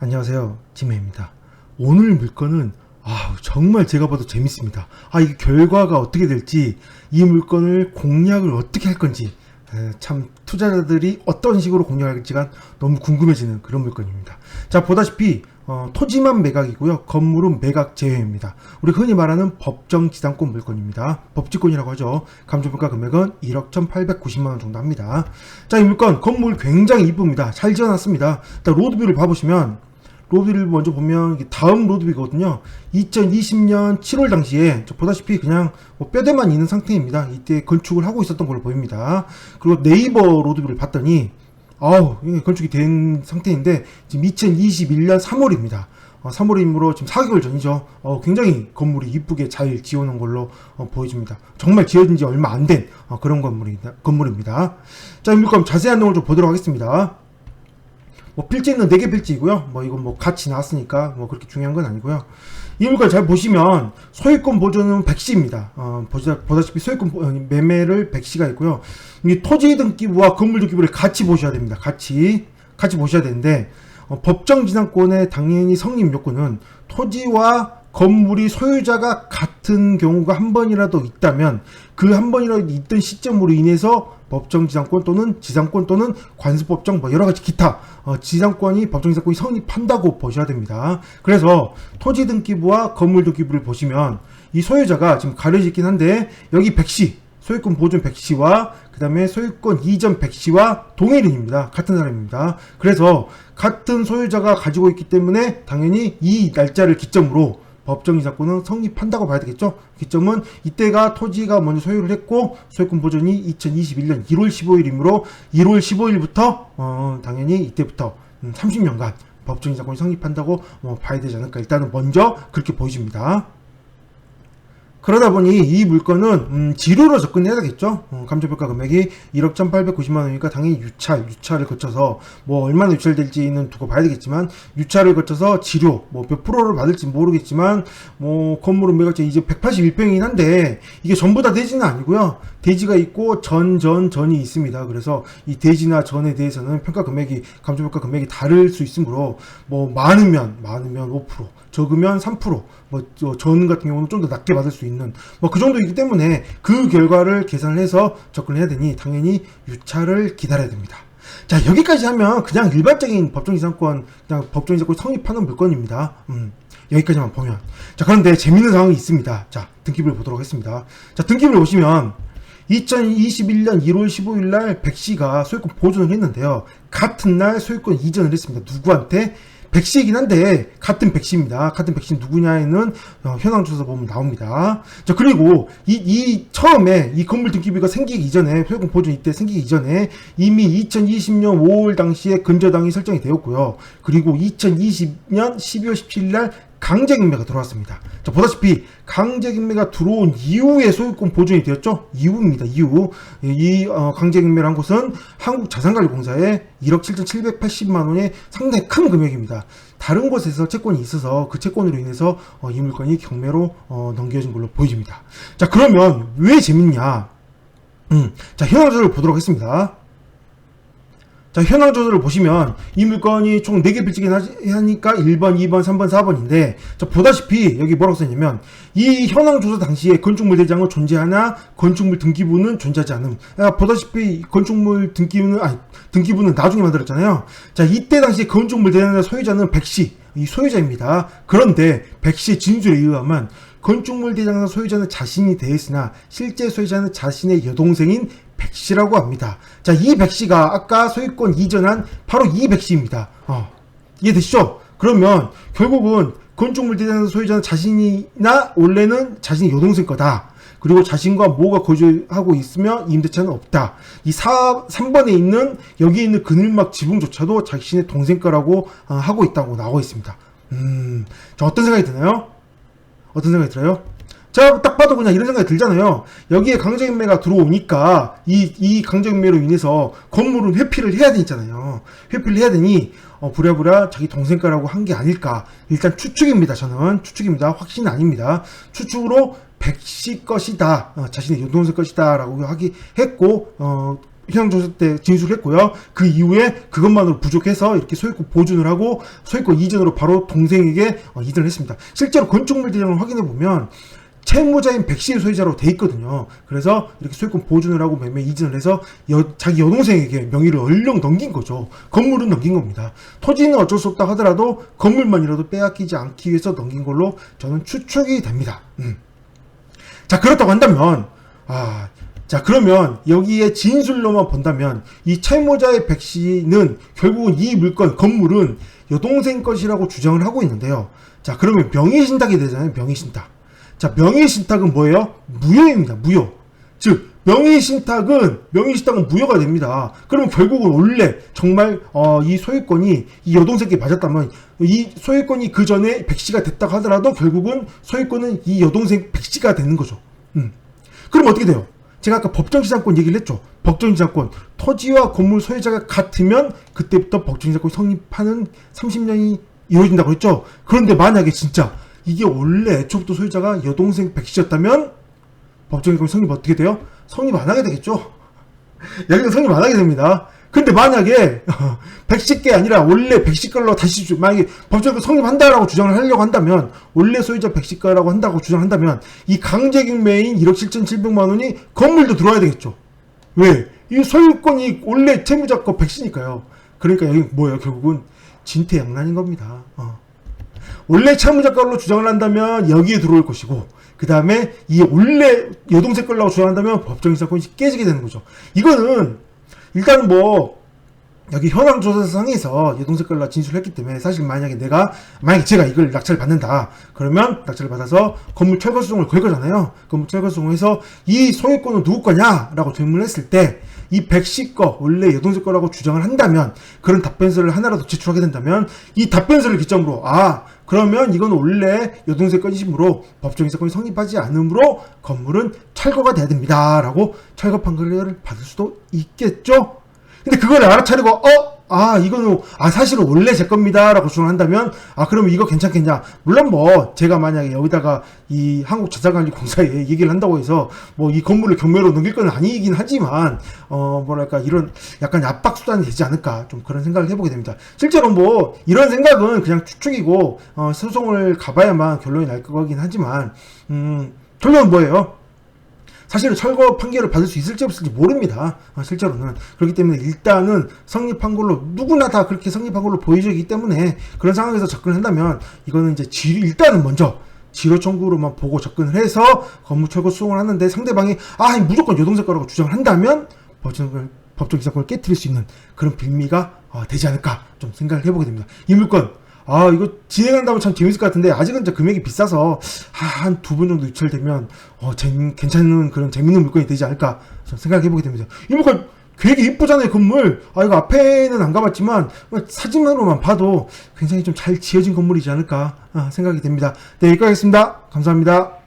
안녕하세요, 지메입니다. 오늘 물건은 정말 제가 봐도 재밌습니다. 이게 결과가 어떻게 될지, 이 물건을 공략을 어떻게 할 건지, 참 투자자들이 어떤 식으로 공략할지가 너무 궁금해지는 그런 물건입니다. 자, 보다시피 토지만 매각이고요, 건물은 매각 제외입니다. 우리 흔히 말하는 법정지상권 물건입니다. 법지권이라고 하죠. 감정평가 금액은 1억 1890만원 정도 합니다. 자, 이 물건 건물 굉장히 이쁩니다. 잘 지어놨습니다. 일단 로드뷰를 봐보시면, 로드뷰를 먼저 보면 이게 다음 로드뷰거든요. 2020년 7월 당시에 보다시피 그냥 뼈대만 있는 상태입니다. 이때 건축을 하고 있었던 걸로 보입니다. 그리고 네이버 로드뷰를 봤더니 이게 건축이 된 상태인데 지금 2021년 3월입니다. 3월이므로 지금 4개월 전이죠. 굉장히 건물이 이쁘게 잘 지어놓은 걸로 보여집니다. 정말 지어진 지 얼마 안 된 그런 건물입니다. 자, 이 물건 자세한 내용을 좀 보도록 하겠습니다. 필지는 4개 필지이고요. 이건 같이 나왔으니까 그렇게 중요한 건 아니고요. 이 물건 잘 보시면 소유권 보존은 100시입니다. 보다시피 소유권 매매를 100시가 있고요. 이 토지 등기부와 건물 등기부를 같이 보셔야 됩니다. 같이 보셔야 되는데, 법정지상권의 당연히 성립 요건은 토지와 건물이 소유자가 같은 경우가 한 번이라도 있다면 그 한 번이라도 있던 시점으로 인해서 법정지상권 또는 지상권 또는 관습법정 여러가지 기타 법정지상권이 성립한다고 보셔야 됩니다. 그래서 토지 등기부와 건물 등기부를 보시면 이 소유자가 지금 가려져 있긴 한데, 여기 100시 소유권 보존 100시와 그 다음에 소유권 이전 100시와 동일인입니다. 같은 사람입니다. 그래서 같은 소유자가 가지고 있기 때문에 당연히 이 날짜를 기점으로 법정지상권은 성립한다고 봐야 되겠죠. 기점은 이때가 토지가 먼저 소유를 했고 소유권 보존이 2021년 1월 15일이므로 1월 15일부터 당연히 이때부터 30년간 법정지상권이 성립한다고 봐야 되지 않을까. 일단은 먼저 그렇게 보여집니다. 그러다 보니 이 물건은 지료로 접근해야 되겠죠. 감정평가 금액이 1억 1890만원이니까 당연히 유차를 거쳐서 얼마나 유찰될지는 두고 봐야 되겠지만, 유차를 거쳐서 지료 몇 프로를 받을지 모르겠지만 건물은 매각자 이제 181평이긴 한데 이게 전부 다 대지는 아니고요. 대지가 있고 전이 있습니다. 그래서 이 대지나 전에 대해서는 감정평가 금액이 다를 수 있으므로 많으면 5%, 적으면 3%, 전 같은 경우는 좀 더 낮게 받을 수 있는 그 정도이기 때문에 그 결과를 계산을 해서 접근해야 되니 당연히 유차를 기다려야 됩니다. 자, 여기까지 하면 그냥 일반적인 법정지상권 성립하는 물건입니다. 여기까지만 보면. 자, 그런데 재밌는 상황이 있습니다. 자, 등기부를 보도록 하겠습니다. 자, 등기부를 보시면 2021년 1월 15일 날 100시가 소유권 보존을 했는데요. 같은 날 소유권 이전을 했습니다. 누구한테? 100시이긴 한데 같은 100시입니다. 같은 100시 누구냐에는 현황 조사 보면 나옵니다. 자, 그리고 처음에 이 건물 등기부가 생기기 이전에, 소유권 보존 이때 생기기 이전에 이미 2020년 5월 당시에 근저당이 설정이 되었고요. 그리고 2020년 12월 17일 날 강제경매가 들어왔습니다. 자, 보다시피 강제경매가 들어온 이후에 소유권 보존이 되었죠. 이후입니다. 이 강제경매를 한 곳은 한국자산관리공사에 1억 7,780만원의 상당히 큰 금액입니다. 다른 곳에서 채권이 있어서 그 채권으로 인해서 이 물건이 경매로 넘겨진 걸로 보여집니다. 자, 그러면 왜 재밌냐? 자, 현황조사를 보도록 하겠습니다. 자, 현황 조사를 보시면 이 물건이 총 4개 필지긴 하니까 1번, 2번, 3번, 4번인데, 자, 보다시피 여기 뭐라고 써있냐면 이 현황 조사 당시에 건축물 대장은 존재하나 건축물 등기부는 존재하지 않음. 보다시피 건축물 등기부는 나중에 만들었잖아요. 자, 이때 당시에 건축물 대장의 소유자는 100시 이 소유자입니다. 그런데 100시 진술에 의하면 건축물 대장사 소유자는 자신이 되었으나 실제 소유자는 자신의 여동생인 100시라고 합니다. 자, 이 100시가 아까 소유권 이전한 바로 이 100시입니다. 이해되시죠? 그러면 결국은 건축물 대장사 소유자는 자신이나 원래는 자신의 여동생 거다. 그리고 자신과 모가 거주하고 있으며 임대차는 없다. 이 3번에 있는 여기 있는 그늘막 지붕조차도 자신의 동생 거라고 하고 있다고 나와 있습니다. 자, 어떤 생각이 드나요? 어떤 생각이 들어요? 제가 딱 봐도 그냥 이런 생각이 들잖아요. 여기에 강제경매가 들어오니까 이 강제경매로 인해서 건물은 회피를 해야 되잖아요. 회피를 해야 되니 부랴부랴 자기 동생 거라고 한 게 아닐까. 일단 추측입니다. 저는 추측입니다. 확신은 아닙니다. 추측으로 100시 것이다, 자신의 여동생 것이다 라고 했고 현황조사 때 진술했고요. 그 이후에 그것만으로 부족해서 이렇게 소유권 보존을 하고 소유권 이전으로 바로 동생에게 이전을 했습니다. 실제로 건축물 대장을 확인해 보면 채무자인 백씨의 소유자로 돼 있거든요. 그래서 이렇게 소유권 보존을 하고 매매 이전을 해서 자기 여동생에게 명의를 얼른 넘긴 거죠. 건물은 넘긴 겁니다. 토지는 어쩔 수 없다 하더라도 건물만이라도 빼앗기지 않기 위해서 넘긴 걸로 저는 추측이 됩니다. 자, 그렇다고 한다면 자, 그러면 여기에 진술로만 본다면 이 채무자의 백씨는 결국은 이 물건, 건물은 여동생 것이라고 주장을 하고 있는데요. 자, 그러면 명의신탁이 되잖아요. 명의신탁. 자, 명의신탁은 뭐예요? 무효입니다. 무효. 즉, 명의신탁은 무효가 됩니다. 그러면 결국은 원래 정말 이 소유권이 이 여동생에게 맞았다면 이 소유권이 그 전에 백씨가 됐다고 하더라도 결국은 소유권은 이 여동생 백씨가 되는 거죠. 그럼 어떻게 돼요? 제가 아까 법정지상권 얘기를 했죠. 법정지상권. 토지와 건물 소유자가 같으면 그때부터 법정지상권이 성립하는 30년이 이루어진다고 했죠. 그런데 만약에 진짜 이게 원래 애초부터 소유자가 여동생 백씨였다면 법정지상권이 성립 어떻게 돼요? 성립 안 하게 되겠죠. 여기서 성립 안 하게 됩니다. 근데 만약에 백씨께 아니라 원래 백씨걸로 다시 만약에 법정지상권 성립한다라고 주장을 하려고 한다면 원래 소유자 백씨거라고 한다고 주장한다면 이 강제경매인 1억 7,700만 원이 건물도 들어와야 되겠죠. 왜? 이 소유권이 원래 채무자 거 백씨니까요. 그러니까 여기 뭐예요? 결국은 진퇴양난인 겁니다. 원래 채무자 걸로 주장을 한다면 여기에 들어올 것이고 그 다음에 이 원래 여동생 걸라고 주장한다면 법정지상권이 깨지게 되는 거죠. 이거는 일단은 뭐 여기 현황조사상에서 여동생 걸로 진술했기 때문에 사실 만약에 제가 이걸 낙찰을 받는다 그러면 낙찰을 받아서 건물 철거수송을 걸 거잖아요. 건물 철거수송을 해서 이 소유권은 누구 거냐 라고 질문을 했을 때 이 백씨 거 원래 여동생 거라고 주장을 한다면 그런 답변서를 하나라도 제출하게 된다면 이 답변서를 기점으로 그러면 이건 원래 여동생 건이므로 법정지상권이 성립하지 않으므로 건물은 철거가 돼야 됩니다 라고 철거 판결을 받을 수도 있겠죠. 근데 그걸 알아차리고 이거는 사실은 원래 제 겁니다 라고 주장한다면 그러면 이거 괜찮겠냐. 물론 뭐 제가 만약에 여기다가 이 한국자산관리공사에 얘기를 한다고 해서 뭐 이 건물을 경매로 넘길 건 아니긴 하지만 이런 약간 압박 수단이 되지 않을까 좀 그런 생각을 해보게 됩니다. 실제로 뭐 이런 생각은 그냥 추측이고 소송을 가봐야만 결론이 날 거긴 하지만 결론은 뭐예요? 사실은 철거 판결을 받을 수 있을지 없을지 모릅니다. 실제로는. 그렇기 때문에 일단은 성립한 걸로 누구나 다 그렇게 성립한 걸로 보여지기 때문에 그런 상황에서 접근을 한다면 이거는 이제 일단은 먼저 지로 청구로만 보고 접근을 해서 건물 철거 수송을 하는데 상대방이 무조건 여동생 거라고 주장을 한다면 법정지상권을 깨트릴 수 있는 그런 빌미가 되지 않을까 좀 생각을 해보게 됩니다. 이 물건 이거 진행한다면 참 재밌을 것 같은데 아직은 이제 금액이 비싸서 한 2번 정도 유찰되면 괜찮은 그런 재밌는 물건이 되지 않을까 좀 생각해보게 됩니다. 이 물건 되게 이쁘잖아요. 건물. 이거 앞에는 안 가봤지만 사진으로만 봐도 굉장히 좀 잘 지어진 건물이지 않을까 생각이 됩니다. 네, 여기까지 하겠습니다. 감사합니다.